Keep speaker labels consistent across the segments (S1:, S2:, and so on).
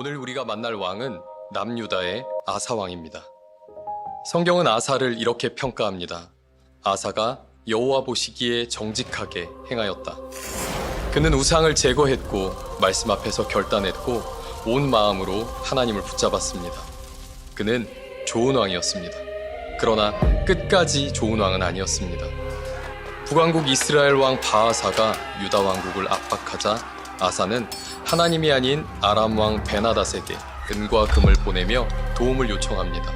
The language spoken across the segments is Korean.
S1: 오늘 우리가 만날 왕은 남유다의 아사 왕입니다. 성경은 아사를 이렇게 평가합니다. 아사가 여호와 보시기에 정직하게 행하였다. 그는 우상을 제거했고 말씀 앞에서 결단했고 온 마음으로 하나님을 붙잡았습니다. 그는 좋은 왕이었습니다. 그러나 끝까지 좋은 왕은 아니었습니다. 북왕국 이스라엘 왕 바아사가 유다 왕국을 압박하자 아사는 하나님이 아닌 아람 왕 베나닷에게 은과 금을 보내며 도움을 요청합니다.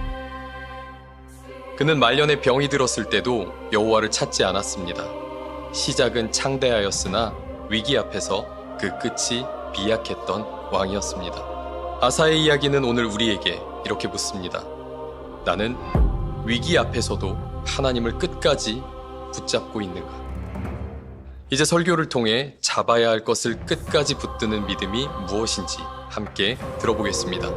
S1: 그는 말년에 병이 들었을 때도 여호와를 찾지 않았습니다. 시작은 창대하였으나 위기 앞에서 그 끝이 비약했던 왕이었습니다. 아사의 이야기는 오늘 우리에게 이렇게 묻습니다. 나는 위기 앞에서도 하나님을 끝까지 붙잡고 있는가? 이제 설교를 통해 잡아야 할 것을 끝까지 붙드는 믿음이 무엇인지 함께 들어보겠습니다.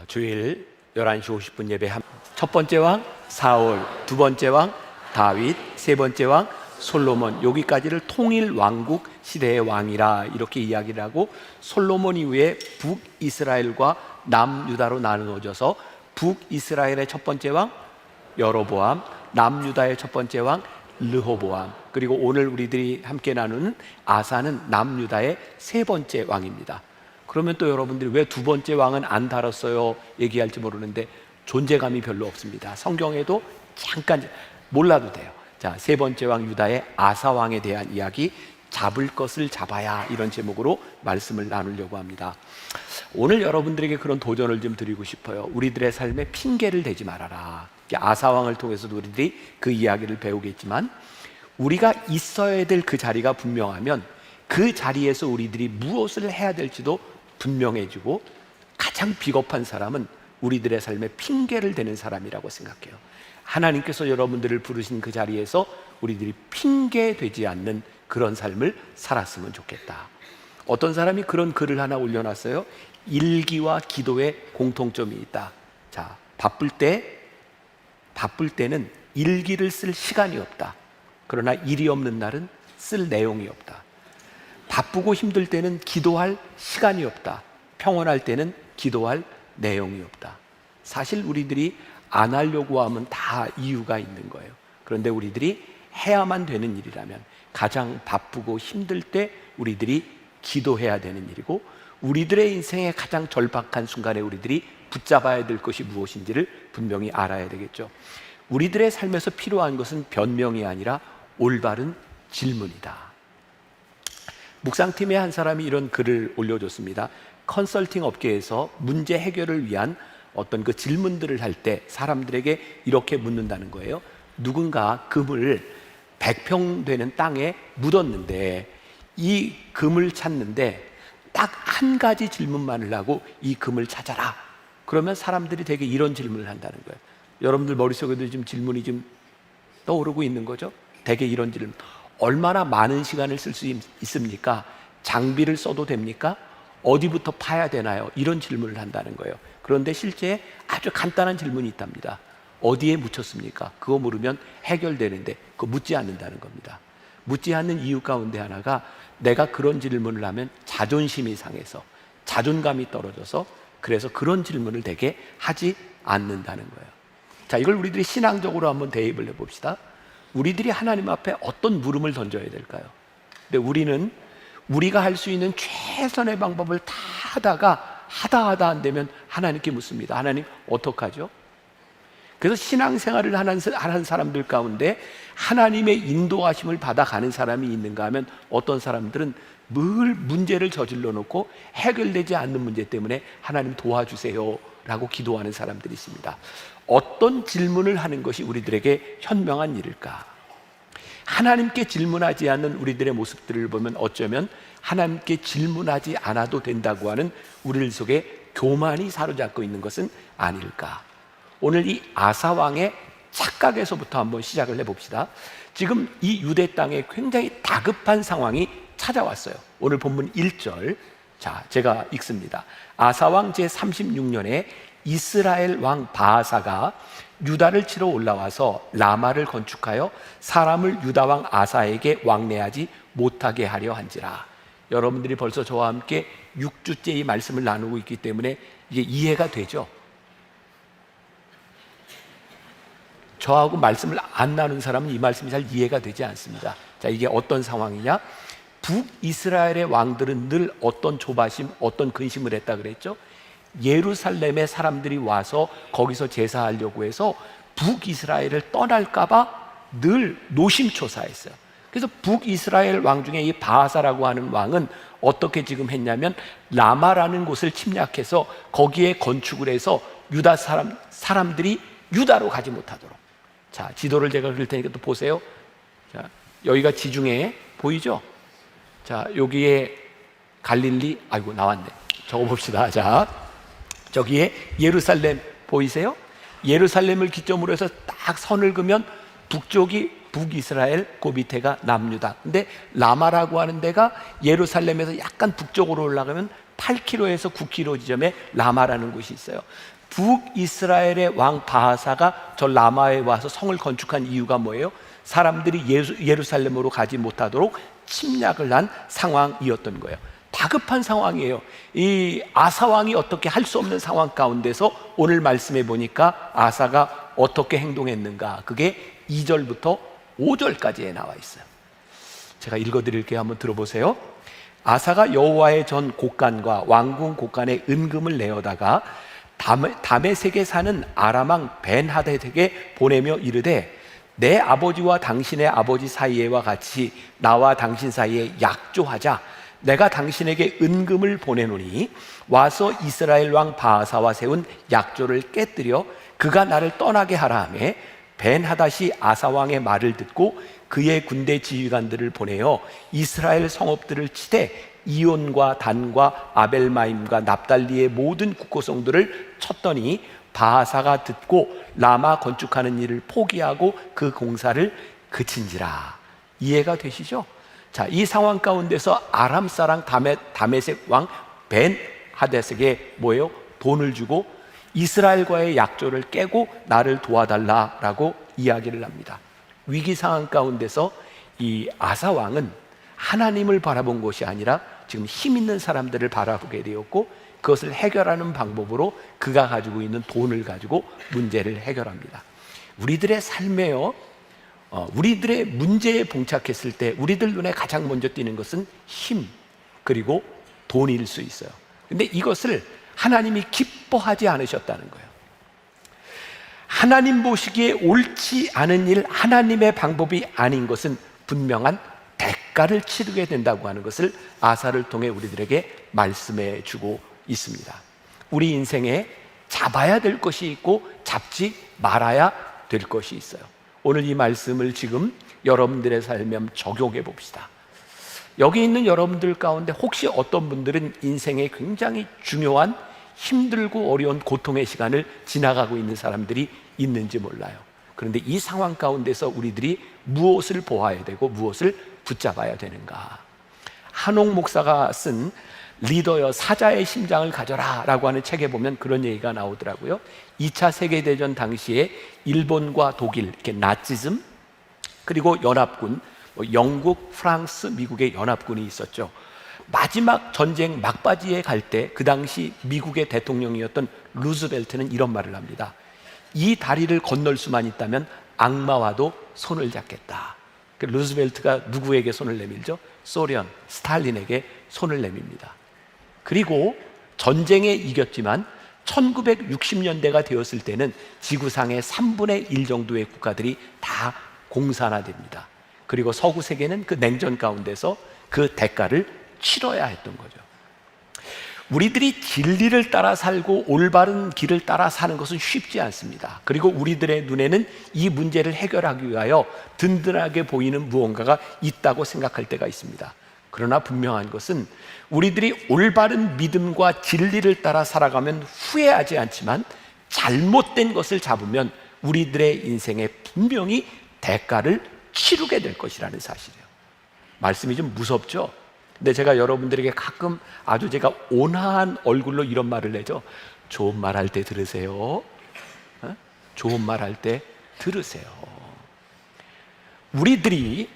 S2: 주일 11시 50분 예배 첫 번째 왕 사울, 두 번째 왕 다윗, 세 번째 왕 솔로몬, 여기까지를 통일 왕국 시대의 왕이라 이렇게 이야기를 하고, 솔로몬 이후에 북이스라엘과 남유다로 나누어져서 북이스라엘의 첫 번째 왕 여로보암, 남유다의 첫 번째 왕 르호보암, 그리고 오늘 우리들이 함께 나누는 아사는 남유다의 세 번째 왕입니다. 그러면 또 여러분들이 왜 두 번째 왕은 안 다뤘어요? 얘기할지 모르는데 존재감이 별로 없습니다. 성경에도 잠깐 몰라도 돼요. 자, 세 번째 왕 유다의 아사 왕에 대한 이야기, 잡을 것을 잡아야, 이런 제목으로 말씀을 나누려고 합니다. 오늘 여러분들에게 그런 도전을 좀 드리고 싶어요. 우리들의 삶에 핑계를 대지 말아라. 아사 왕을 통해서도 우리들이 그 이야기를 배우겠지만, 우리가 있어야 될 그 자리가 분명하면 그 자리에서 우리들이 무엇을 해야 될지도 분명해지고, 가장 비겁한 사람은 우리들의 삶에 핑계를 대는 사람이라고 생각해요. 하나님께서 여러분들을 부르신 그 자리에서 우리들이 핑계 되지 않는 그런 삶을 살았으면 좋겠다. 어떤 사람이 그런 글을 하나 올려놨어요. 일기와 기도에 공통점이 있다. 자, 바쁠 때는 일기를 쓸 시간이 없다. 그러나 일이 없는 날은 쓸 내용이 없다. 바쁘고 힘들 때는 기도할 시간이 없다. 평온할 때는 기도할 내용이 없다. 사실 우리들이 안 하려고 하면 다 이유가 있는 거예요. 그런데 우리들이 해야만 되는 일이라면, 가장 바쁘고 힘들 때 우리들이 기도해야 되는 일이고, 우리들의 인생의 가장 절박한 순간에 우리들이 붙잡아야 될 것이 무엇인지를 분명히 알아야 되겠죠. 우리들의 삶에서 필요한 것은 변명이 아니라 올바른 질문이다. 묵상팀의 한 사람이 이런 글을 올려줬습니다. 컨설팅 업계에서 문제 해결을 위한 어떤 그 질문들을 할 때 사람들에게 이렇게 묻는다는 거예요. 누군가 금을 100평 되는 땅에 묻었는데, 이 금을 찾는데 딱 한 가지 질문만을 하고 이 금을 찾아라. 그러면 사람들이 되게 이런 질문을 한다는 거예요. 여러분들 머릿속에도 지금 질문이 좀 떠오르고 있는 거죠? 되게 이런 질문. 얼마나 많은 시간을 쓸 수 있습니까? 장비를 써도 됩니까? 어디부터 파야 되나요? 이런 질문을 한다는 거예요. 그런데 실제 아주 간단한 질문이 있답니다. 어디에 묻혔습니까? 그거 물으면 해결되는데 그거 묻지 않는다는 겁니다. 묻지 않는 이유 가운데 하나가, 내가 그런 질문을 하면 자존심이 상해서, 자존감이 떨어져서, 그래서 그런 질문을 되게 하지 않는다는 거예요. 자, 이걸 우리들이 신앙적으로 한번 대입을 해봅시다. 우리들이 하나님 앞에 어떤 물음을 던져야 될까요? 근데 우리는 우리가 할 수 있는 최선의 방법을 다 하다가 하다 안 되면 하나님께 묻습니다. 하나님 어떡하죠? 그래서 신앙생활을 하는 사람들 가운데 하나님의 인도하심을 받아가는 사람이 있는가 하면, 어떤 사람들은 늘 문제를 저질러 놓고 해결되지 않는 문제 때문에 하나님 도와주세요 라고 기도하는 사람들이 있습니다. 어떤 질문을 하는 것이 우리들에게 현명한 일일까? 하나님께 질문하지 않는 우리들의 모습들을 보면 어쩌면 하나님께 질문하지 않아도 된다고 하는 우리들 속에 교만이 사로잡고 있는 것은 아닐까? 오늘 이 아사 왕의 착각에서부터 한번 시작을 해봅시다. 지금 이 유대 땅에 굉장히 다급한 상황이 찾아왔어요. 오늘 본문 1절, 자, 제가 읽습니다. 아사왕 제36년에 이스라엘 왕 바하사가 유다를 치러 올라와서 라마를 건축하여 사람을 유다 왕 아사에게 왕래하지 못하게 하려 한지라. 여러분들이 벌써 저와 함께 6주째 이 말씀을 나누고 있기 때문에 이게 이해가 되죠? 저하고 말씀을 안 나눈 사람은 이 말씀이 잘 이해가 되지 않습니다. 자, 이게 어떤 상황이냐? 북이스라엘의 왕들은 늘 어떤 조바심, 어떤 근심을 했다 그랬죠? 예루살렘에 사람들이 와서 거기서 제사하려고 해서 북이스라엘을 떠날까봐 늘 노심초사했어요. 그래서 북이스라엘 왕 중에 이 바하사라고 하는 왕은 어떻게 지금 했냐면 라마라는 곳을 침략해서 거기에 건축을 해서 유다 사람들이 유다로 가지 못하도록. 자, 지도를 제가 그릴 테니까 또 보세요. 자, 여기가 지중해 보이죠? 자, 여기에 갈릴리, 아이고 나왔네. 적어봅시다. 자, 저기에 예루살렘 보이세요? 예루살렘을 기점으로 해서 딱 선을 그으면 북쪽이 북이스라엘, 그 밑에가 남유다. 근데 라마라고 하는 데가 예루살렘에서 약간 북쪽으로 올라가면 8km에서 9km 지점에 라마라는 곳이 있어요. 북이스라엘의 왕 바하사가 저 라마에 와서 성을 건축한 이유가 뭐예요? 사람들이 예루살렘으로 가지 못하도록 침략을 한 상황이었던 거예요. 다급한 상황이에요. 이 아사왕이 어떻게 할 수 없는 상황 가운데서 오늘 말씀해 보니까 아사가 어떻게 행동했는가, 그게 2절부터 5절까지에 나와 있어요. 제가 읽어드릴게요. 한번 들어보세요. 아사가 여호와의 전 곡간과 왕궁 곡간에 은금을 내어다가 다메섹에 사는 아람왕 벤하닷에게 보내며 이르되 내 아버지와 당신의 아버지 사이에와 같이 나와 당신 사이에 약조하자. 내가 당신에게 은금을 보내노니 와서 이스라엘 왕 바하사와 세운 약조를 깨뜨려 그가 나를 떠나게 하라 하매 벤하닷이 아사왕의 말을 듣고 그의 군대 지휘관들을 보내어 이스라엘 성읍들을 치되 이온과 단과 아벨마임과 납달리의 모든 국고성들을 쳤더니 바하사가 듣고 라마 건축하는 일을 포기하고 그 공사를 그친지라. 이해가 되시죠? 자, 이 상황 가운데서 아람 사람 다메섹 왕 벤하닷에게 뭐예요? 돈을 주고 이스라엘과의 약조를 깨고 나를 도와달라라고 이야기를 합니다. 위기 상황 가운데서 이 아사 왕은 하나님을 바라본 것이 아니라 지금 힘 있는 사람들을 바라보게 되었고 그것을 해결하는 방법으로 그가 가지고 있는 돈을 가지고 문제를 해결합니다. 우리들의 삶에요, 우리들의 문제에 봉착했을 때 우리들 눈에 가장 먼저 띄는 것은 힘 그리고 돈일 수 있어요. 근데 이것을 하나님이 기뻐하지 않으셨다는 거예요. 하나님 보시기에 옳지 않은 일, 하나님의 방법이 아닌 것은 분명한 대가를 치르게 된다고 하는 것을 아사를 통해 우리들에게 말씀해 주고 있습니다. 우리 인생에 잡아야 될 것이 있고 잡지 말아야 될 것이 있어요. 오늘 이 말씀을 지금 여러분들의 삶에 한번 적용해 봅시다. 여기 있는 여러분들 가운데 혹시 어떤 분들은 인생에 굉장히 중요한 힘들고 어려운 고통의 시간을 지나가고 있는 사람들이 있는지 몰라요. 그런데 이 상황 가운데서 우리들이 무엇을 보아야 되고 무엇을 붙잡아야 되는가? 한옥 목사가 쓴 리더여 사자의 심장을 가져라 라고 하는 책에 보면 그런 얘기가 나오더라고요. 2차 세계대전 당시에 일본과 독일, 이렇게 나치즘 그리고 연합군, 영국, 프랑스, 미국의 연합군이 있었죠. 마지막 전쟁 막바지에 갈 때 그 당시 미국의 대통령이었던 루즈벨트는 이런 말을 합니다. 이 다리를 건널 수만 있다면 악마와도 손을 잡겠다. 루즈벨트가 누구에게 손을 내밀죠? 소련, 스탈린에게 손을 내밉니다. 그리고 전쟁에 이겼지만 1960년대가 되었을 때는 지구상의 3분의 1 정도의 국가들이 다 공산화됩니다. 그리고 서구 세계는 그 냉전 가운데서 그 대가를 치러야 했던 거죠. 우리들이 진리를 따라 살고 올바른 길을 따라 사는 것은 쉽지 않습니다. 그리고 우리들의 눈에는 이 문제를 해결하기 위하여 든든하게 보이는 무언가가 있다고 생각할 때가 있습니다. 그러나 분명한 것은 우리들이 올바른 믿음과 진리를 따라 살아가면 후회하지 않지만 잘못된 것을 잡으면 우리들의 인생에 분명히 대가를 치르게 될 것이라는 사실이에요. 말씀이 좀 무섭죠? 근데 제가 여러분들에게 가끔 아주 제가 온화한 얼굴로 이런 말을 내죠. 좋은 말 할 때 들으세요. 좋은 말 할 때 들으세요. 우리들이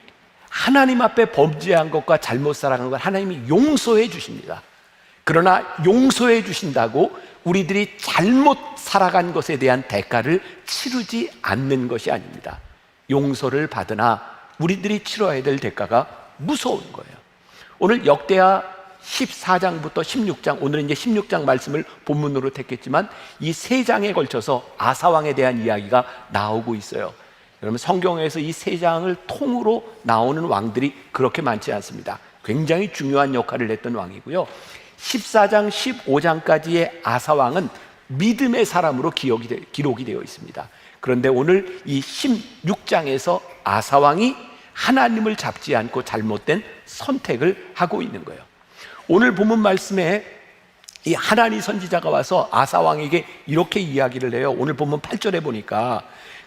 S2: 하나님 앞에 범죄한 것과 잘못 살아간 걸 하나님이 용서해 주십니다. 그러나 용서해 주신다고 우리들이 잘못 살아간 것에 대한 대가를 치르지 않는 것이 아닙니다. 용서를 받으나 우리들이 치러야 될 대가가 무서운 거예요. 오늘 역대하 14장부터 16장, 오늘은 이제 16장 말씀을 본문으로 택했지만 이 세 장에 걸쳐서 아사왕에 대한 이야기가 나오고 있어요. 여러분, 성경에서 이 세 장을 통으로 나오는 왕들이 그렇게 많지 않습니다. 굉장히 중요한 역할을 했던 왕이고요. 14장, 15장까지의 아사왕은 믿음의 사람으로 기록이 되어 있습니다. 그런데 오늘 이 16장에서 아사왕이 하나님을 잡지 않고 잘못된 선택을 하고 있는 거예요. 오늘 본문 말씀에 이 하나니 선지자가 와서 아사왕에게 이렇게 이야기를 해요. 오늘 본문 8절에 보니까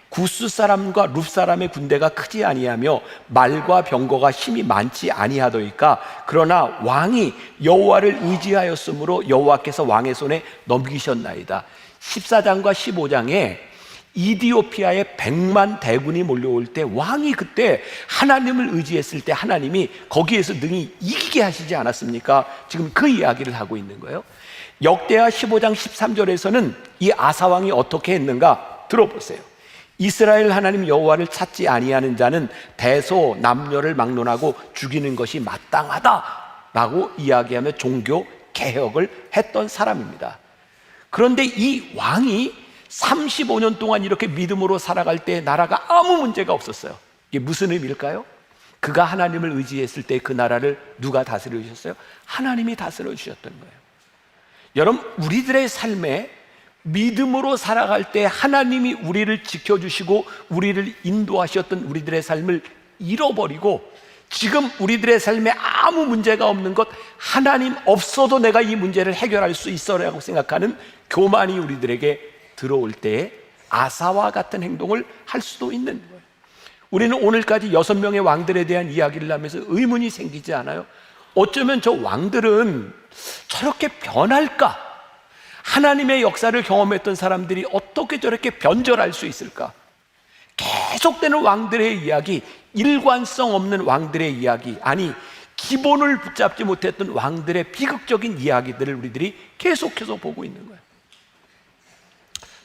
S2: 구스 사람과 룹 사람의 군대가 크지 아니하며 말과 병거가 힘이 많지 아니하더이까 그러나 왕이 여호와를 의지하였으므로 여호와께서 왕의 손에 넘기셨나이다. 14장과 15장에 이디오피아의 100만 대군이 몰려올 때 왕이 그때 하나님을 의지했을 때 하나님이 거기에서 능히 이기게 하시지 않았습니까? 지금 그 이야기를 하고 있는 거예요. 역대하 15장 13절에서는 이 아사왕이 어떻게 했는가 들어보세요. 이스라엘 하나님 여호와를 찾지 아니하는 자는 대소 남녀를 막론하고 죽이는 것이 마땅하다라고 이야기하며 종교 개혁을 했던 사람입니다. 그런데 이 왕이 35년 동안 이렇게 믿음으로 살아갈 때 나라가 아무 문제가 없었어요. 이게 무슨 의미일까요? 그가 하나님을 의지했을 때 그 나라를 누가 다스려 주셨어요? 하나님이 다스려 주셨던 거예요. 여러분, 우리들의 삶에 믿음으로 살아갈 때 하나님이 우리를 지켜주시고 우리를 인도하셨던 우리들의 삶을 잃어버리고 지금 우리들의 삶에 아무 문제가 없는 것, 하나님 없어도 내가 이 문제를 해결할 수 있어라고 생각하는 교만이 우리들에게 들어올 때 아사와 같은 행동을 할 수도 있는 거예요. 우리는 오늘까지 6명의 왕들에 대한 이야기를 하면서 의문이 생기지 않아요? 어쩌면 저 왕들은 저렇게 변할까? 하나님의 역사를 경험했던 사람들이 어떻게 저렇게 변절할 수 있을까? 계속되는 왕들의 이야기, 일관성 없는 왕들의 이야기, 아니 기본을 붙잡지 못했던 왕들의 비극적인 이야기들을 우리들이 계속해서 보고 있는 거예요.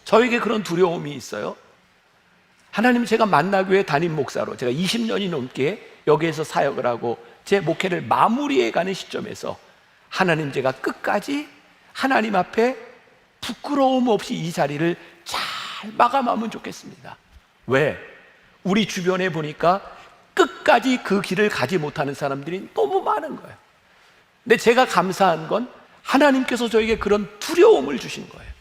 S2: 저에게 그런 두려움이 있어요. 하나님, 제가 만나교회 담임 목사로 제가 20년이 넘게 여기에서 사역을 하고 제 목회를 마무리해가는 시점에서 하나님, 제가 끝까지 하나님 앞에 부끄러움 없이 이 자리를 잘 마감하면 좋겠습니다. 왜? 우리 주변에 보니까 끝까지 그 길을 가지 못하는 사람들이 너무 많은 거예요. 근데 제가 감사한 건 하나님께서 저에게 그런 두려움을 주신 거예요.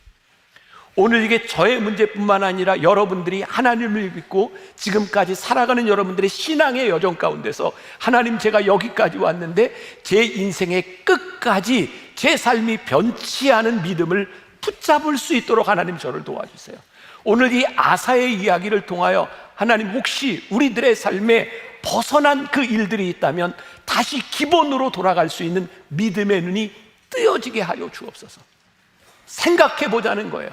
S2: 오늘 이게 저의 문제뿐만 아니라 여러분들이 하나님을 믿고 지금까지 살아가는 여러분들의 신앙의 여정 가운데서 하나님, 제가 여기까지 왔는데 제 인생의 끝까지 제 삶이 변치 않은 믿음을 붙잡을 수 있도록 하나님 저를 도와주세요. 오늘 이 아사의 이야기를 통하여 하나님, 혹시 우리들의 삶에 벗어난 그 일들이 있다면 다시 기본으로 돌아갈 수 있는 믿음의 눈이 뜨여지게 하여 주옵소서. 생각해 보자는 거예요.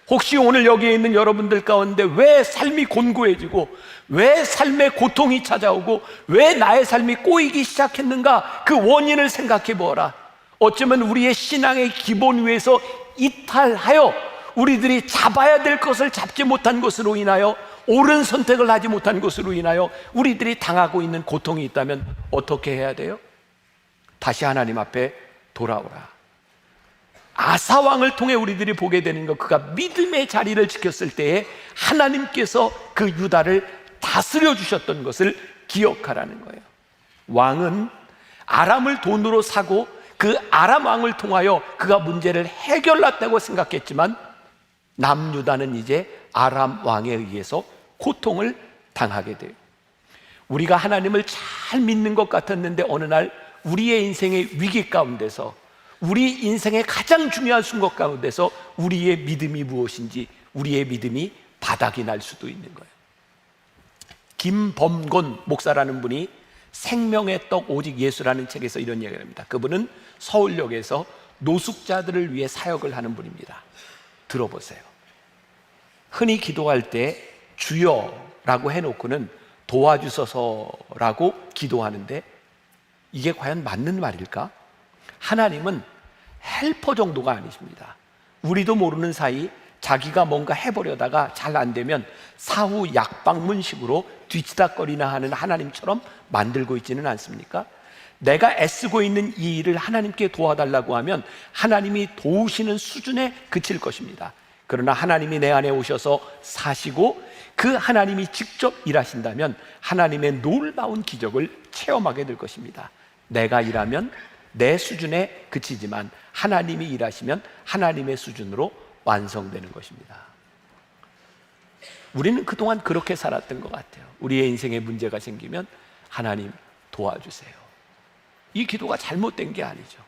S2: 혹시 오늘 여기에 있는 여러분들 가운데 왜 삶이 곤고해지고 왜 삶의 고통이 찾아오고 왜 나의 삶이 꼬이기 시작했는가, 그 원인을 생각해 보아라. 어쩌면 우리의 신앙의 기본 위에서 이탈하여 우리들이 잡아야 될 것을 잡지 못한 것으로 인하여, 옳은 선택을 하지 못한 것으로 인하여 우리들이 당하고 있는 고통이 있다면 어떻게 해야 돼요? 다시 하나님 앞에 돌아오라. 아사왕을 통해 우리들이 보게 되는 것, 그가 믿음의 자리를 지켰을 때에 하나님께서 그 유다를 다스려 주셨던 것을 기억하라는 거예요. 왕은 아람을 돈으로 사고 그 아람 왕을 통하여 그가 문제를 해결했다고 생각했지만 남유다는 이제 아람 왕에 의해서 고통을 당하게 돼요. 우리가 하나님을 잘 믿는 것 같았는데 어느 날 우리의 인생의 위기 가운데서, 우리 인생의 가장 중요한 순간 가운데서 우리의 믿음이 무엇인지, 우리의 믿음이 바닥이 날 수도 있는 거예요. 김범곤 목사라는 분이 생명의 떡 오직 예수라는 책에서 이런 이야기를 합니다. 그분은 서울역에서 노숙자들을 위해 사역을 하는 분입니다. 들어보세요. 흔히 기도할 때 주여라고 해놓고는 도와주소서라고 기도하는데 이게 과연 맞는 말일까? 하나님은 헬퍼 정도가 아니십니다. 우리도 모르는 사이 자기가 뭔가 해보려다가 잘 안 되면 사후 약방문식으로 뒤치다거리나 하는 하나님처럼 만들고 있지는 않습니까? 내가 애쓰고 있는 이 일을 하나님께 도와달라고 하면 하나님이 도우시는 수준에 그칠 것입니다. 그러나 하나님이 내 안에 오셔서 사시고 그 하나님이 직접 일하신다면 하나님의 놀라운 기적을 체험하게 될 것입니다. 내가 일하면 내 수준에 그치지만 하나님이 일하시면 하나님의 수준으로 완성되는 것입니다. 우리는 그동안 그렇게 살았던 것 같아요. 우리의 인생에 문제가 생기면 하나님 도와주세요. 이 기도가 잘못된 게 아니죠.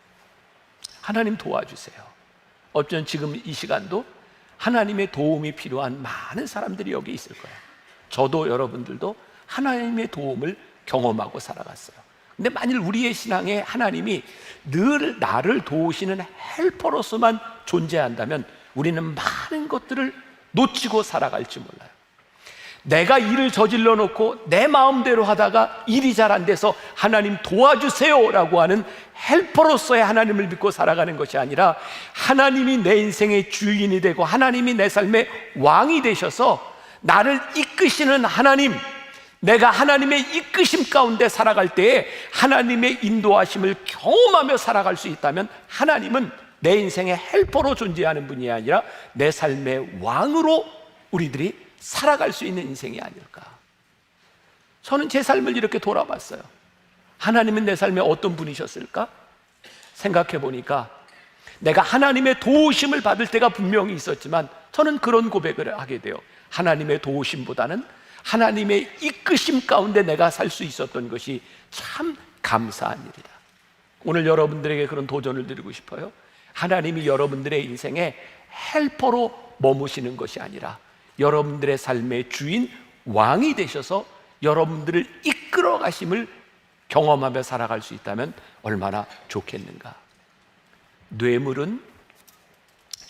S2: 하나님 도와주세요. 어쩌면 지금 이 시간도 하나님의 도움이 필요한 많은 사람들이 여기 있을 거예요. 저도 여러분들도 하나님의 도움을 경험하고 살아갔어요. 근데 만일 우리의 신앙에 하나님이 늘 나를 도우시는 헬퍼로서만 존재한다면 우리는 많은 것들을 놓치고 살아갈지 몰라요. 내가 일을 저질러 놓고 내 마음대로 하다가 일이 잘 안 돼서 하나님 도와주세요 라고 하는 헬퍼로서의 하나님을 믿고 살아가는 것이 아니라 하나님이 내 인생의 주인이 되고 하나님이 내 삶의 왕이 되셔서 나를 이끄시는 하나님, 내가 하나님의 이끄심 가운데 살아갈 때에 하나님의 인도하심을 경험하며 살아갈 수 있다면 하나님은 내 인생의 헬퍼로 존재하는 분이 아니라 내 삶의 왕으로 우리들이 살아갈 수 있는 인생이 아닐까. 저는 제 삶을 이렇게 돌아봤어요. 하나님은 내 삶에 어떤 분이셨을까? 생각해 보니까 내가 하나님의 도우심을 받을 때가 분명히 있었지만 저는 그런 고백을 하게 돼요. 하나님의 도우심보다는 하나님의 이끄심 가운데 내가 살 수 있었던 것이 참 감사한 일이다. 오늘 여러분들에게 그런 도전을 드리고 싶어요. 하나님이 여러분들의 인생에 헬퍼로 머무시는 것이 아니라 여러분들의 삶의 주인, 왕이 되셔서 여러분들을 이끌어 가심을 경험하며 살아갈 수 있다면 얼마나 좋겠는가. 뇌물은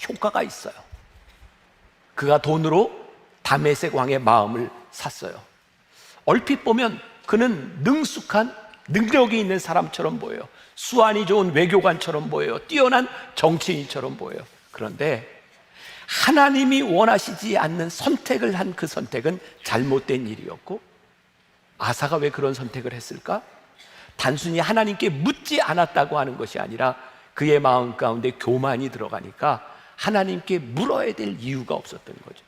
S2: 효과가 있어요. 그가 돈으로 다메섹 왕의 마음을 샀어요. 얼핏 보면 그는 능숙한 능력이 있는 사람처럼 보여요. 수완이 좋은 외교관처럼 보여요. 뛰어난 정치인처럼 보여요. 그런데 하나님이 원하시지 않는 선택을 한 그 선택은 잘못된 일이었고, 아사가 왜 그런 선택을 했을까? 단순히 하나님께 묻지 않았다고 하는 것이 아니라 그의 마음 가운데 교만이 들어가니까 하나님께 물어야 될 이유가 없었던 거죠.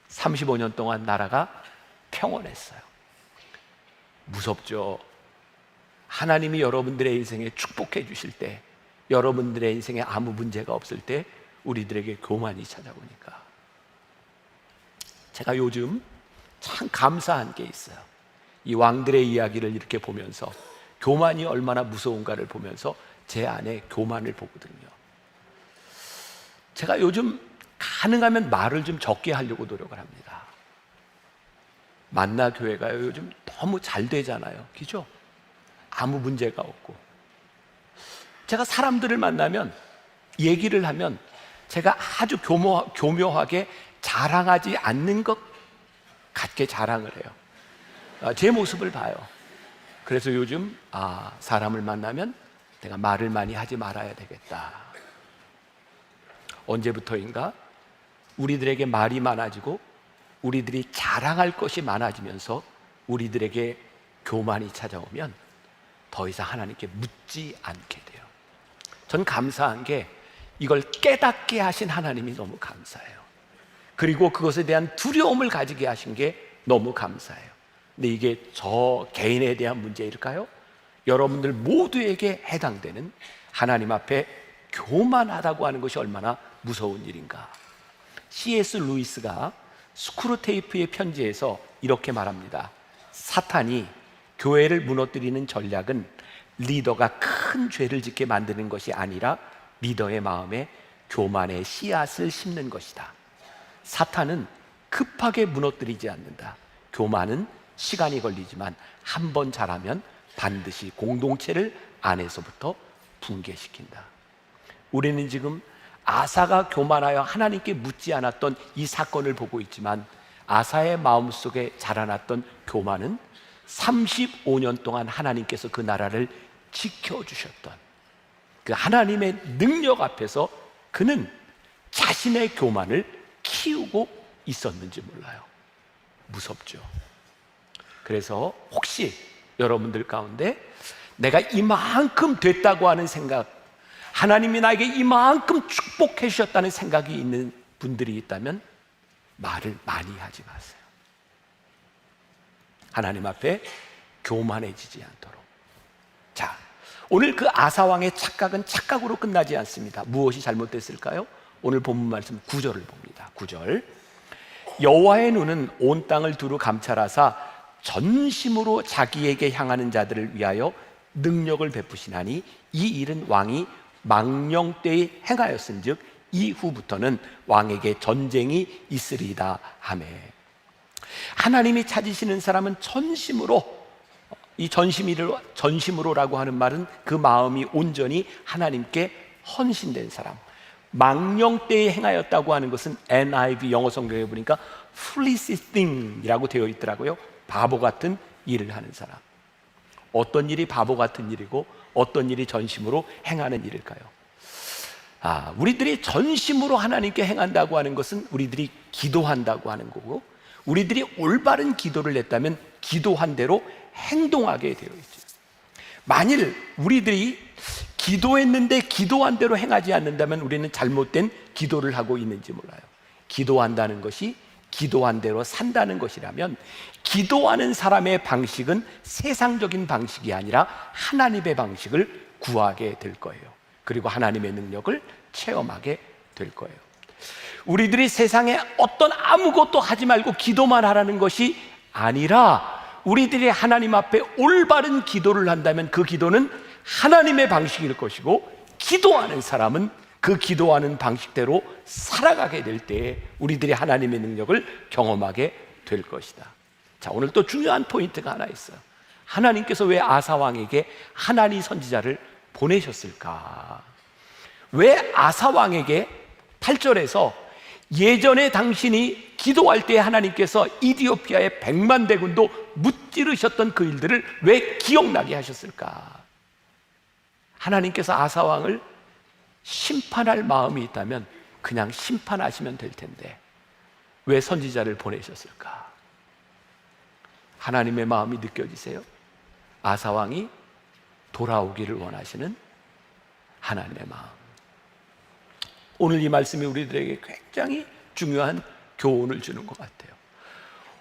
S2: 35년 동안 나라가 평온했어요. 무섭죠. 하나님이 여러분들의 인생에 축복해 주실 때, 여러분들의 인생에 아무 문제가 없을 때 우리들에게 교만이 찾아오니까. 제가 요즘 참 감사한 게 있어요. 이 왕들의 이야기를 이렇게 보면서 교만이 얼마나 무서운가를 보면서 제 안에 교만을 보거든요. 제가 요즘 가능하면 말을 좀 적게 하려고 노력을 합니다. 만나 교회가요 요즘 너무 잘 되잖아요. 그죠? 아무 문제가 없고. 제가 사람들을 만나면, 얘기를 하면 제가 아주 교묘하게 자랑하지 않는 것 같게 자랑을 해요. 제 모습을 봐요. 그래서 요즘 사람을 만나면 내가 말을 많이 하지 말아야 되겠다. 언제부터인가 우리들에게 말이 많아지고 우리들이 자랑할 것이 많아지면서 우리들에게 교만이 찾아오면 더 이상 하나님께 묻지 않게 돼요. 전 감사한 게 이걸 깨닫게 하신 하나님이 너무 감사해요. 그리고 그것에 대한 두려움을 가지게 하신 게 너무 감사해요. 근데 이게 저 개인에 대한 문제일까요? 여러분들 모두에게 해당되는 하나님 앞에 교만하다고 하는 것이 얼마나 무서운 일인가. C.S. 루이스가 스크루테이프의 편지에서 이렇게 말합니다. 사탄이 교회를 무너뜨리는 전략은 리더가 큰 죄를 짓게 만드는 것이 아니라 리더의 마음에 교만의 씨앗을 심는 것이다. 사탄은 급하게 무너뜨리지 않는다. 교만은 시간이 걸리지만 한 번 잘하면 반드시 공동체를 안에서부터 붕괴시킨다. 우리는 지금 아사가 교만하여 하나님께 묻지 않았던 이 사건을 보고 있지만 아사의 마음속에 자라났던 교만은 35년 동안 하나님께서 그 나라를 지켜주셨던 그 하나님의 능력 앞에서 그는 자신의 교만을 키우고 있었는지 몰라요. 무섭죠. 그래서 혹시 여러분들 가운데 내가 이만큼 됐다고 하는 생각, 하나님이 나에게 이만큼 축복해 주셨다는 생각이 있는 분들이 있다면 말을 많이 하지 마세요. 하나님 앞에 교만해지지 않도록. 자, 오늘 그 아사왕의 착각은 착각으로 끝나지 않습니다. 무엇이 잘못됐을까요? 오늘 본문 말씀 9절을 봅니다. 9절. 여호와의 눈은 온 땅을 두루 감찰하사 전심으로 자기에게 향하는 자들을 위하여 능력을 베푸시나니 이 일은 왕이 망령 때에 행하였은즉 이후부터는 왕에게 전쟁이 있으리이다 하매. 하나님이 찾으시는 사람은 전심으로, 이 전심으로라고 하는 말은 그 마음이 온전히 하나님께 헌신된 사람. 망령 때에 행하였다고 하는 것은 NIV 영어 성경에 보니까 foolish thing이라고 되어 있더라고요. 바보 같은 일을 하는 사람. 어떤 일이 바보 같은 일이고 어떤 일이 전심으로 행하는 일일까요? 우리들이 전심으로 하나님께 행한다고 하는 것은 우리들이 기도한다고 하는 거고, 우리들이 올바른 기도를 냈다면 기도한 대로 행동하게 되어 있죠. 만일 우리들이 기도했는데 기도한 대로 행하지 않는다면 우리는 잘못된 기도를 하고 있는지 몰라요. 기도한다는 것이 기도한 대로 산다는 것이라면 기도하는 사람의 방식은 세상적인 방식이 아니라 하나님의 방식을 구하게 될 거예요. 그리고 하나님의 능력을 체험하게 될 거예요. 우리들이 세상에 어떤 아무것도 하지 말고 기도만 하라는 것이 아니라 우리들이 하나님 앞에 올바른 기도를 한다면 그 기도는 하나님의 방식일 것이고, 기도하는 사람은 그 기도하는 방식대로 살아가게 될 때에 우리들이 하나님의 능력을 경험하게 될 것이다. 자, 오늘 또 중요한 포인트가 하나 있어요. 하나님께서 왜 아사왕에게 하나니 선지자를 보내셨을까? 왜 아사왕에게 8절에서 예전에 당신이 기도할 때 하나님께서 이디오피아의 100만 대군도 무찌르셨던 그 일들을 왜 기억나게 하셨을까? 하나님께서 아사왕을 심판할 마음이 있다면 그냥 심판하시면 될 텐데 왜 선지자를 보내셨을까? 하나님의 마음이 느껴지세요? 아사왕이 돌아오기를 원하시는 하나님의 마음. 오늘 이 말씀이 우리들에게 굉장히 중요한 교훈을 주는 것 같아요.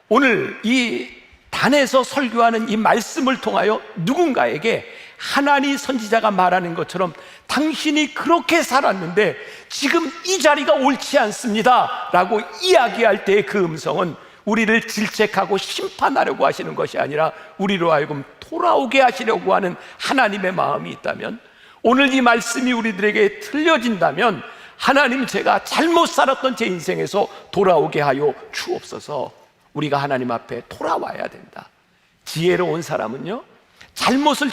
S2: 오늘 이 단에서 설교하는 이 말씀을 통하여 누군가에게 하나니 선지자가 말하는 것처럼 당신이 그렇게 살았는데 지금 이 자리가 옳지 않습니다 라고 이야기할 때의 그 음성은 우리를 질책하고 심판하려고 하시는 것이 아니라 우리로 하여금 돌아오게 하시려고 하는 하나님의 마음이 있다면, 오늘 이 말씀이 우리들에게 들려진다면 하나님, 제가 잘못 살았던 제 인생에서 돌아오게 하여 주옵소서. 우리가 하나님 앞에 돌아와야 된다. 지혜로운 사람은요, 잘못을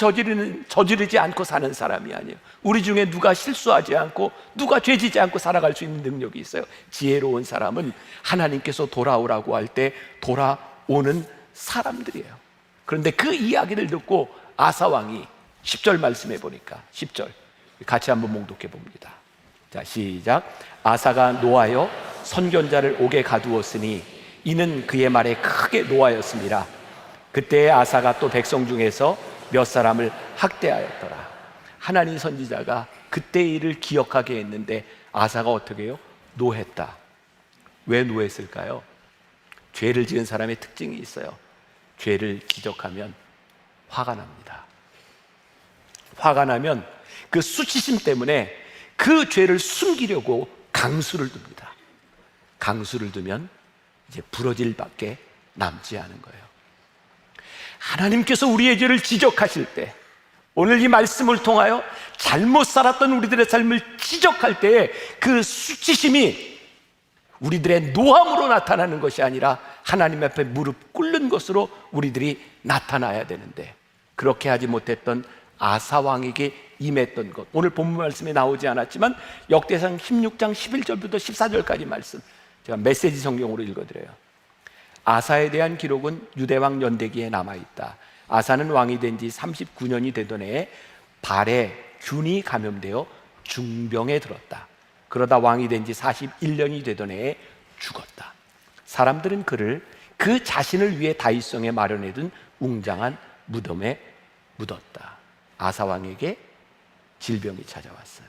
S2: 저지르지 않고 사는 사람이 아니에요. 우리 중에 누가 실수하지 않고 누가 죄지지 않고 살아갈 수 있는 능력이 있어요. 지혜로운 사람은 하나님께서 돌아오라고 할 때 돌아오는 사람들이에요. 그런데 그 이야기를 듣고 아사왕이 10절 말씀해 보니까 10절 같이 한번 봉독해 봅니다. 자, 시작. 아사가 노하여 선견자를 옥에 가두었으니 이는 그의 말에 크게 노하였습니다. 그때 아사가 또 백성 중에서 몇 사람을 학대하였더라. 하나님 선지자가 그때 일을 기억하게 했는데 아사가 어떻게 해요? 노했다. 왜 노했을까요? 죄를 지은 사람의 특징이 있어요. 죄를 지적하면 화가 납니다. 화가 나면 그 수치심 때문에 그 죄를 숨기려고 강수를 둡니다. 강수를 두면 이제 부러질 밖에 남지 않은 거예요. 하나님께서 우리의 죄를 지적하실 때, 오늘 이 말씀을 통하여 잘못 살았던 우리들의 삶을 지적할 때에 그 수치심이 우리들의 노함으로 나타나는 것이 아니라 하나님 앞에 무릎 꿇는 것으로 우리들이 나타나야 되는데, 그렇게 하지 못했던 아사 왕에게 임했던 것, 오늘 본문 말씀에 나오지 않았지만 역대상 16장 11절부터 14절까지 말씀, 제가 메시지 성경으로 읽어드려요. 아사에 대한 기록은 유대왕 연대기에 남아있다. 아사는 왕이 된 지 39년이 되던 해에 발에 균이 감염되어 중병에 들었다. 그러다 왕이 된 지 41년이 되던 해에 죽었다. 사람들은 그를 그 자신을 위해 다윗성에 마련해둔 웅장한 무덤에 묻었다. 아사 왕에게 질병이 찾아왔어요.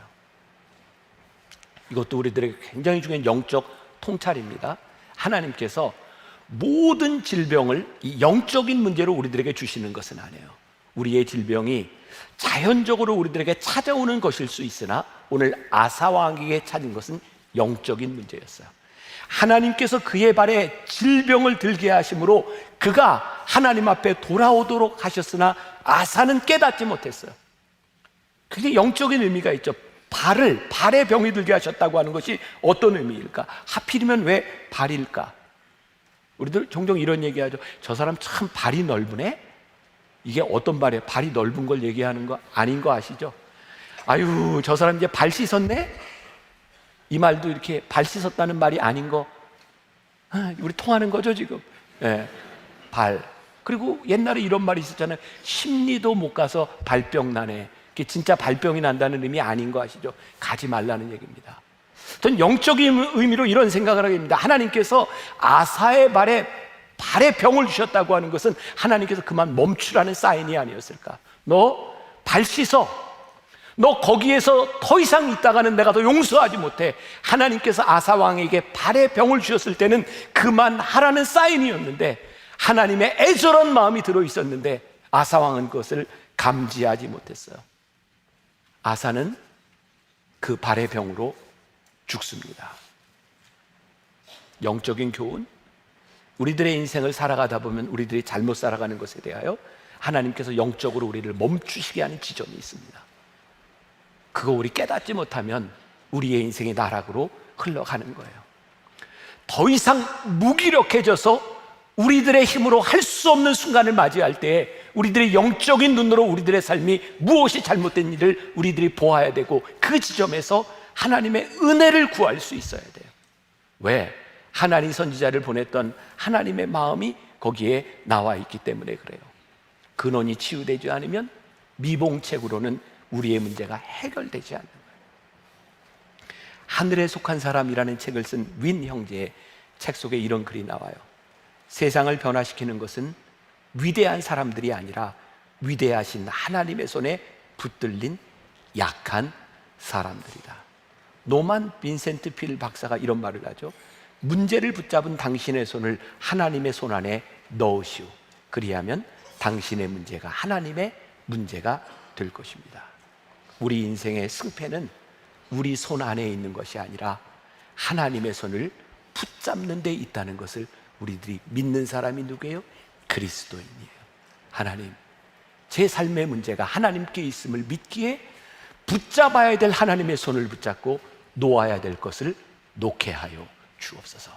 S2: 이것도 우리들에게 굉장히 중요한 영적 통찰입니다. 하나님께서 모든 질병을 이 영적인 문제로 우리들에게 주시는 것은 아니에요. 우리의 질병이 자연적으로 우리들에게 찾아오는 것일 수 있으나 오늘 아사 왕에게 찾은 것은 영적인 문제였어요. 하나님께서 그의 발에 질병을 들게 하심으로 그가 하나님 앞에 돌아오도록 하셨으나 아사는 깨닫지 못했어요. 그게 영적인 의미가 있죠. 발에 병이 들게 하셨다고 하는 것이 어떤 의미일까? 하필이면 왜 발일까? 우리들 종종 이런 얘기하죠. 저 사람 참 발이 넓으네? 이게 어떤 발이에요? 발이 넓은 걸 얘기하는 거 아닌 거 아시죠? 아유, 저 사람 이제 발 씻었네? 이 말도 이렇게 발 씻었다는 말이 아닌 거, 우리 통하는 거죠 지금. 네, 발. 그리고 옛날에 이런 말이 있었잖아요. 심리도 못 가서 발병 나네. 그게 진짜 발병이 난다는 의미 아닌 거 아시죠? 가지 말라는 얘기입니다. 전 영적인 의미로 이런 생각을 하게 됩니다. 하나님께서 아사의 발에 병을 주셨다고 하는 것은 하나님께서 그만 멈추라는 사인이 아니었을까? 너 발 씻어. 너 거기에서 더 이상 있다가는 내가 더 용서하지 못해. 하나님께서 아사 왕에게 발에 병을 주셨을 때는 그만하라는 사인이었는데, 하나님의 애절한 마음이 들어있었는데 아사 왕은 그것을 감지하지 못했어요. 아사는 그 발의 병으로 죽습니다. 영적인 교훈, 우리들의 인생을 살아가다 보면 우리들이 잘못 살아가는 것에 대하여 하나님께서 영적으로 우리를 멈추시게 하는 지점이 있습니다. 그거 우리 깨닫지 못하면 우리의 인생이 나락으로 흘러가는 거예요. 더 이상 무기력해져서 우리들의 힘으로 할 수 없는 순간을 맞이할 때 우리들의 영적인 눈으로 우리들의 삶이 무엇이 잘못된 일을 우리들이 보아야 되고, 그 지점에서 하나님의 은혜를 구할 수 있어야 돼요. 왜? 하나님 선지자를 보냈던 하나님의 마음이 거기에 나와 있기 때문에 그래요. 근원이 치유되지 않으면 미봉책으로는 우리의 문제가 해결되지 않는 거예요. 하늘에 속한 사람이라는 책을 쓴 윈 형제의 책 속에 이런 글이 나와요. 세상을 변화시키는 것은 위대한 사람들이 아니라 위대하신 하나님의 손에 붙들린 약한 사람들이다. 노만 빈센트 필 박사가 이런 말을 하죠. 문제를 붙잡은 당신의 손을 하나님의 손 안에 넣으시오. 그리하면 당신의 문제가 하나님의 문제가 될 것입니다. 우리 인생의 승패는 우리 손 안에 있는 것이 아니라 하나님의 손을 붙잡는 데 있다는 것을 우리들이 믿는 사람이 누구예요? 그리스도인이에요. 하나님, 제 삶의 문제가 하나님께 있음을 믿기에 붙잡아야 될 하나님의 손을 붙잡고 놓아야 될 것을 놓게 하여 주옵소서.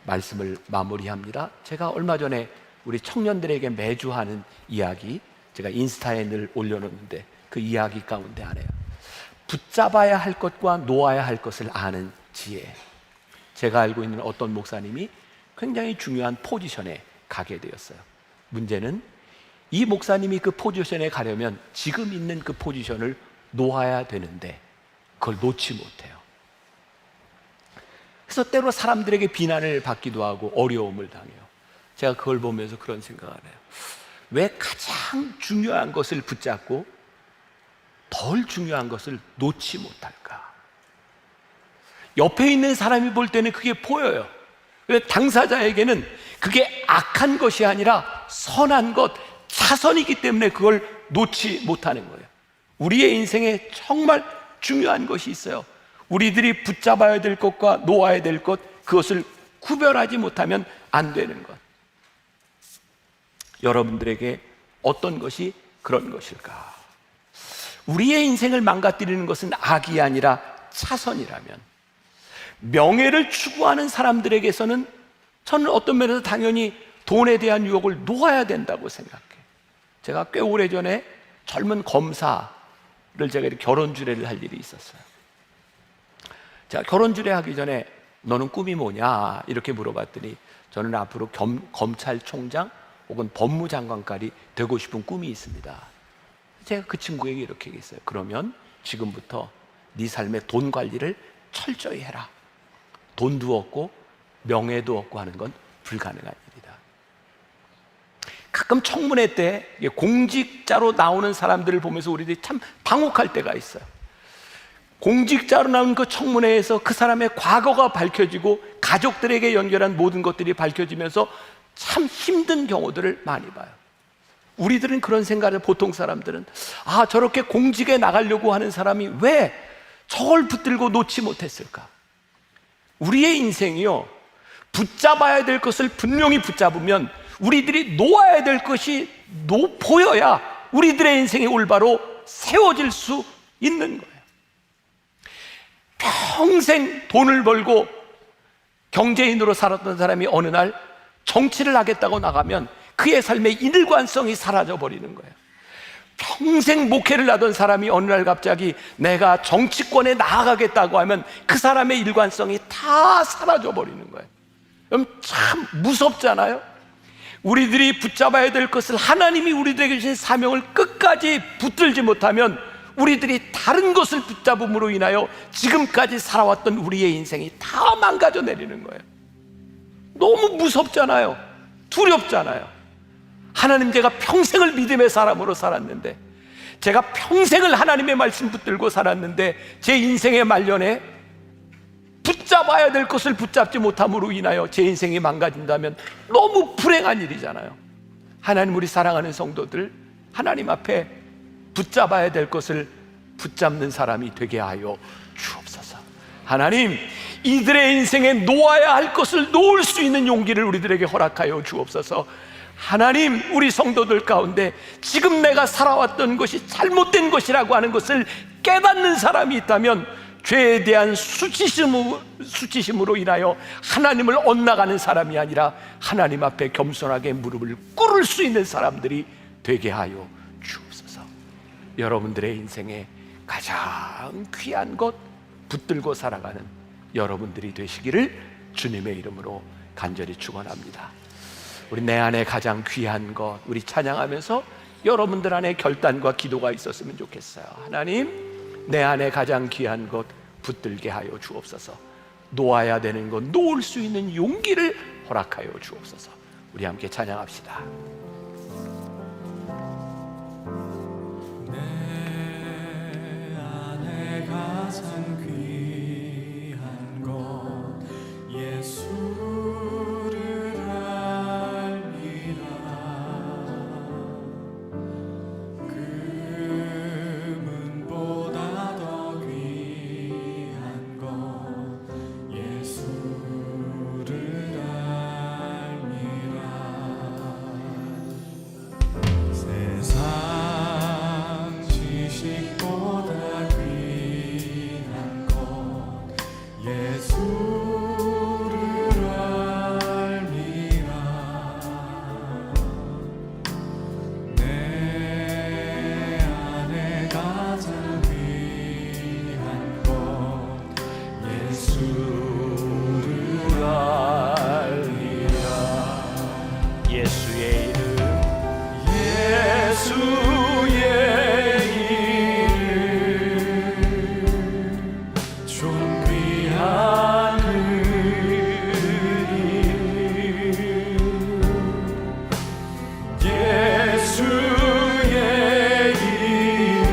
S2: 말씀을 마무리합니다. 제가 얼마 전에 우리 청년들에게 매주 하는 이야기, 제가 인스타에 늘 올려놓는데 그 이야기 가운데 하나요. 붙잡아야 할 것과 놓아야 할 것을 아는 지혜. 제가 알고 있는 어떤 목사님이 굉장히 중요한 포지션에 가게 되었어요. 문제는 이 목사님이 그 포지션에 가려면 지금 있는 그 포지션을 놓아야 되는데 그걸 놓지 못해요. 그래서 때로 사람들에게 비난을 받기도 하고 어려움을 당해요. 제가 그걸 보면서 그런 생각을 해요. 왜 가장 중요한 것을 붙잡고 덜 중요한 것을 놓지 못할까? 옆에 있는 사람이 볼 때는 그게 보여요. 당사자에게는 그게 악한 것이 아니라 선한 것, 차선이기 때문에 그걸 놓지 못하는 거예요. 우리의 인생에 정말 중요한 것이 있어요. 우리들이 붙잡아야 될 것과 놓아야 될 것, 그것을 구별하지 못하면 안 되는 것. 여러분들에게 어떤 것이 그런 것일까? 우리의 인생을 망가뜨리는 것은 악이 아니라 차선이라면, 명예를 추구하는 사람들에게서는 저는 어떤 면에서 당연히 돈에 대한 유혹을 놓아야 된다고 생각해요. 제가 꽤 오래전에 젊은 검사를 제가 이렇게 결혼 주례를 할 일이 있었어요. 제가 결혼 주례하기 전에 너는 꿈이 뭐냐 이렇게 물어봤더니 저는 앞으로 검찰총장 혹은 법무장관까지 되고 싶은 꿈이 있습니다. 제가 그 친구에게 이렇게 얘기했어요. 그러면 지금부터 네 삶의 돈 관리를 철저히 해라. 돈도 없고 명예도 없고 하는 건 불가능한 일이다. 가끔 청문회 때 공직자로 나오는 사람들을 보면서 우리들이 참 당혹할 때가 있어요. 공직자로 나온 그 청문회에서 그 사람의 과거가 밝혀지고 가족들에게 연결한 모든 것들이 밝혀지면서 참 힘든 경우들을 많이 봐요. 우리들은 그런 생각을, 보통 사람들은 저렇게 공직에 나가려고 하는 사람이 왜 저걸 붙들고 놓지 못했을까? 우리의 인생이요, 붙잡아야 될 것을 분명히 붙잡으면 우리들이 놓아야 될 것이 보여야 우리들의 인생이 올바로 세워질 수 있는 거예요. 평생 돈을 벌고 경제인으로 살았던 사람이 어느 날 정치를 하겠다고 나가면 그의 삶의 일관성이 사라져 버리는 거예요. 평생 목회를 하던 사람이 어느 날 갑자기 내가 정치권에 나아가겠다고 하면 그 사람의 일관성이 다 사라져 버리는 거예요. 그럼 참 무섭잖아요. 우리들이 붙잡아야 될 것을, 하나님이 우리들에게 주신 사명을 끝까지 붙들지 못하면 우리들이 다른 것을 붙잡음으로 인하여 지금까지 살아왔던 우리의 인생이 다 망가져 내리는 거예요. 너무 무섭잖아요. 두렵잖아요. 하나님, 제가 평생을 믿음의 사람으로 살았는데, 제가 평생을 하나님의 말씀 붙들고 살았는데 제 인생의 말년에 붙잡아야 될 것을 붙잡지 못함으로 인하여 제 인생이 망가진다면 너무 불행한 일이잖아요. 하나님, 우리 사랑하는 성도들, 하나님 앞에 붙잡아야 될 것을 붙잡는 사람이 되게 하여 주옵소서. 하나님, 이들의 인생에 놓아야 할 것을 놓을 수 있는 용기를 우리들에게 허락하여 주옵소서. 하나님, 우리 성도들 가운데 지금 내가 살아왔던 것이 잘못된 것이라고 하는 것을 깨닫는 사람이 있다면 죄에 대한 수치심으로 인하여 하나님을 엇나가는 사람이 아니라 하나님 앞에 겸손하게 무릎을 꿇을 수 있는 사람들이 되게 하여 주옵소서. 여러분들의 인생에 가장 귀한 것 붙들고 살아가는 여러분들이 되시기를 주님의 이름으로 간절히 축원합니다. 우리 내 안에 가장 귀한 것, 우리 찬양하면서 여러분들 안에 결단과 기도가 있었으면 좋겠어요. 하나님, 내 안에 가장 귀한 것 붙들게 하여 주옵소서. 놓아야 되는 것 놓을 수 있는 용기를 허락하여 주옵소서. 우리 함께 찬양합시다.
S3: 내 안에 가장 귀한 것 예수를 알미라. 금은보다 더 귀한 것 예수를 알미라. 세상 지식보다 귀한 것 예수를 알미라. 내 안에 가장 귀한 것 예수를 알미라.
S2: 예수의 이름,
S3: 예수의 이름 존귀한 그 이름 예수의 이름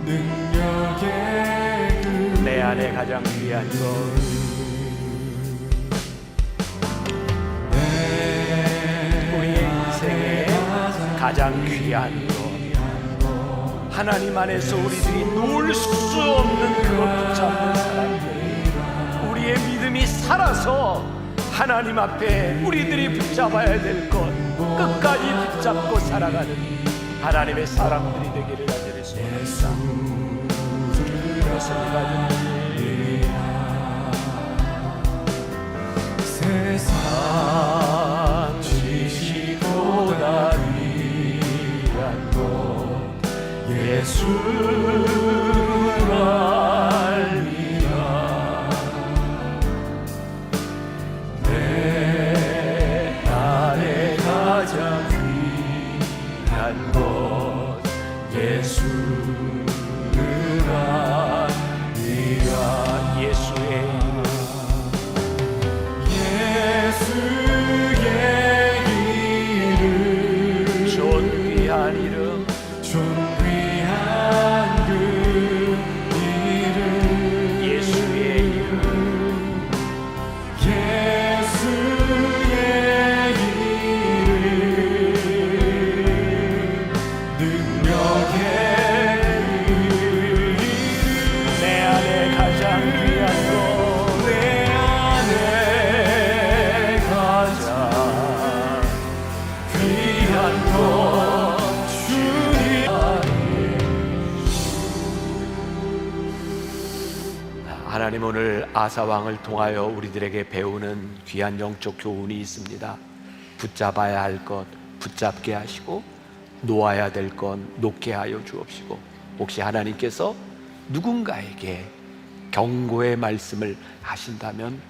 S3: 능력의 그
S2: 내 안에 가장 귀한 것, 우리의 인생에 가장 귀한 것, 하나님 안에서 우리들이 놓을 수 없는 그것 붙잡는 사람들, 우리의 믿음이 살아서 하나님 앞에 우리들이 붙잡아야 될 것 끝까지 붙잡고 살아가는 하나님의 사람들이 되기를 간절히 소원합니다. 그렇습니다.
S3: 세상 지식보다 위한 것 예수를 알미라. 내 안에 가장 귀한 것 예수를 알미라.
S2: 예수의
S3: 예수의
S2: 존귀한 이름,
S3: 존귀한 그 이름
S2: 예수의 이름,
S3: 예수의 이름 능력의 그 이름
S2: 내 안에 가장 귀한 것,
S3: 내 안에 가장 귀한 것 주님
S2: 하나님 오늘 아사왕을 통하여 우리들에게 배우는 귀한 영적 교훈이 있습니다. 붙잡아야 할 것 붙잡게 하시고 놓아야 될 것 놓게 하여 주옵시고, 혹시 하나님께서 누군가에게 경고의 말씀을 하신다면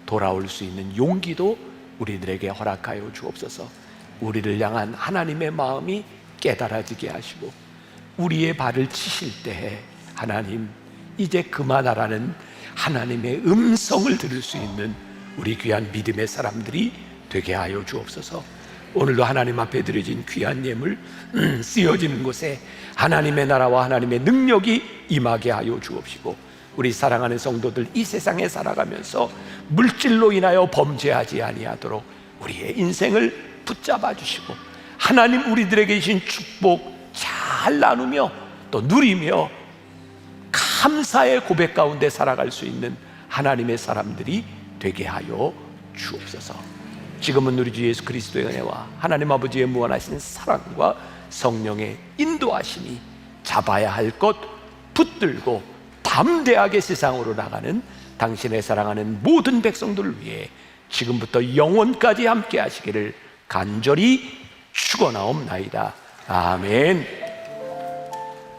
S2: 돌아올 수 있는 용기도 우리들에게 허락하여 주옵소서. 우리를 향한 하나님의 마음이 깨달아지게 하시고, 우리의 발을 치실 때에 하나님 이제 그만하라는 하나님의 음성을 들을 수 있는 우리 귀한 믿음의 사람들이 되게 하여 주옵소서. 오늘도 하나님 앞에 드려진 귀한 예물 쓰여지는 곳에 하나님의 나라와 하나님의 능력이 임하게 하여 주옵시고, 우리 사랑하는 성도들 이 세상에 살아가면서 물질로 인하여 범죄하지 아니하도록 우리의 인생을 붙잡아 주시고, 하나님 우리들에게 주신 축복 잘 나누며 또 누리며 감사의 고백 가운데 살아갈 수 있는 하나님의 사람들이 되게 하여 주옵소서. 지금은 우리 주 예수 그리스도의 은혜와 하나님 아버지의 무한하신 사랑과 성령의 인도하심이 잡아야 할 것 붙들고 담대하게 세상으로 나가는 당신의 사랑하는 모든 백성들을 위해 지금부터 영원까지 함께 하시기를 간절히 축원하옵나이다. 아멘.